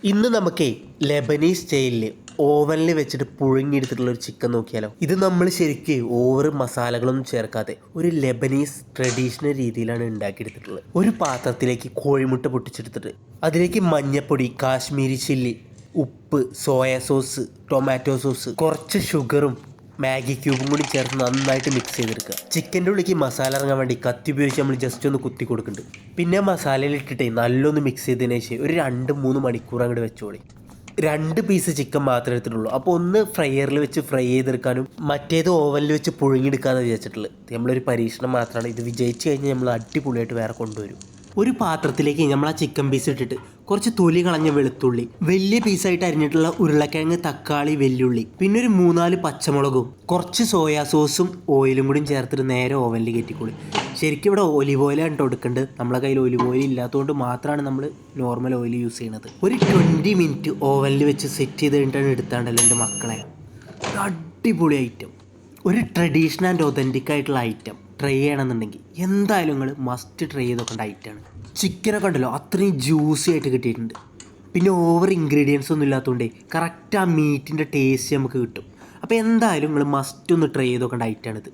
ഇന്ന് നമുക്കേ ലെബനീസ് സ്റ്റൈലിൽ ഓവനിൽ വെച്ചിട്ട് പുഴുങ്ങിയെടുത്തിട്ടുള്ള ഒരു ചിക്കൻ നോക്കിയാലോ. ഇത് നമ്മൾ ശരിക്കും ഓവർ മസാലകളൊന്നും ചേർക്കാതെ ഒരു ലെബനീസ് ട്രഡീഷണൽ രീതിയിലാണ് ഉണ്ടാക്കിയെടുത്തിട്ടുള്ളത്. ഒരു പാത്രത്തിലേക്ക് കോഴിമുട്ട പൊട്ടിച്ചെടുത്തിട്ട് അതിലേക്ക് മഞ്ഞപ്പൊടി, കാശ്മീരി ചില്ലി, ഉപ്പ്, സോയ സോസ്, ടൊമാറ്റോ സോസ്, കുറച്ച് ഷുഗറും മാഗി ക്യൂബും കൂടി ചേർത്ത് നന്നായിട്ട് മിക്സ് ചെയ്തെടുക്കുക. ചിക്കൻ്റെ ഉള്ളിലേക്ക് മസാല ഇറങ്ങാൻ വേണ്ടി കത്തി ഉപയോഗിച്ച് നമ്മൾ ജസ്റ്റ് ഒന്ന് കുത്തി കൊടുക്കുന്നുണ്ട്. പിന്നെ മസാലയിൽ ഇട്ടിട്ടേ നല്ലൊന്ന് മിക്സ് ചെയ്തതിന് ശേഷം ഒരു 2-3 മണിക്കൂർ അങ്ങോട്ട് വെച്ചോളി. 2 പീസ് ചിക്കൻ മാത്രമേ എടുത്തിട്ടുള്ളൂ. അപ്പോൾ ഒന്ന് ഫ്രയറിൽ വെച്ച് ഫ്രൈ ചെയ്തെടുക്കാനും മറ്റേത് ഓവനിൽ വെച്ച് പുഴുങ്ങിയെടുക്കാമെന്ന് വിചാരിച്ചിട്ടുള്ളത്. നമ്മളൊരു പരീക്ഷണം മാത്രമാണ്. ഇത് വിജയിച്ച് കഴിഞ്ഞാൽ നമ്മൾ അടിപൊളിയായിട്ട് വേറെ കൊണ്ടുവരും. ഒരു പാത്രത്തിലേക്ക് നമ്മൾ ആ ചിക്കൻ പീസ് ഇട്ടിട്ട് കുറച്ച് തൊലി കളഞ്ഞ വെളുത്തുള്ളി, വലിയ പീസായിട്ട് അരിഞ്ഞിട്ടുള്ള ഉരുളക്കിഴങ്ങ്, തക്കാളി, വെല്ലുള്ളി, പിന്നെ ഒരു 3-4 പച്ചമുളകും കുറച്ച് സോയാ സോസും ഓയിലും കൂടി ചേർത്തിട്ട് നേരെ ഓവനിൽ കയറ്റിക്കോളി. ശരിക്കും ഇവിടെ ഒലിവ് ഓയിലാണ് കൊടുക്കേണ്ടത്. നമ്മളെ കയ്യിൽ ഒലിവ് ഓയിൽ ഇല്ലാത്തതുകൊണ്ട് മാത്രമാണ് നമ്മൾ നോർമൽ ഓയിൽ യൂസ് ചെയ്യുന്നത്. ഒരു 20 മിനിറ്റ് ഓവനിൽ വെച്ച് സെറ്റ് ചെയ്ത് കഴിഞ്ഞിട്ടാണ് എടുത്താണ്ടല്ലോ എൻ്റെ മക്കളെ. അടിപൊളി ഐറ്റം, ഒരു ട്രഡീഷണൽ ആൻഡ് ഒതൻറ്റിക് ആയിട്ടുള്ള ഐറ്റം ട്രൈ ചെയ്യണമെന്നുണ്ടെങ്കിൽ എന്തായാലും നിങ്ങൾ മസ്റ്റ് ട്രൈ ചെയ്ത് നോക്കേണ്ട ഐറ്റമാണ്. ചിക്കനൊക്കെ ഉണ്ടല്ലോ അത്രയും ജ്യൂസി ആയിട്ട് കിട്ടിയിട്ടുണ്ട്. പിന്നെ ഓവർ ഇൻഗ്രീഡിയൻസ് ഒന്നും ഇല്ലാത്തതുകൊണ്ട് കറക്റ്റ് ആ മീറ്റിൻ്റെ ടേസ്റ്റ് നമുക്ക് കിട്ടും. അപ്പോൾ എന്തായാലും നിങ്ങൾ മസ്റ്റ് ഒന്ന് ട്രൈ ചെയ്ത് നോക്കേണ്ട ഐറ്റമാണിത്.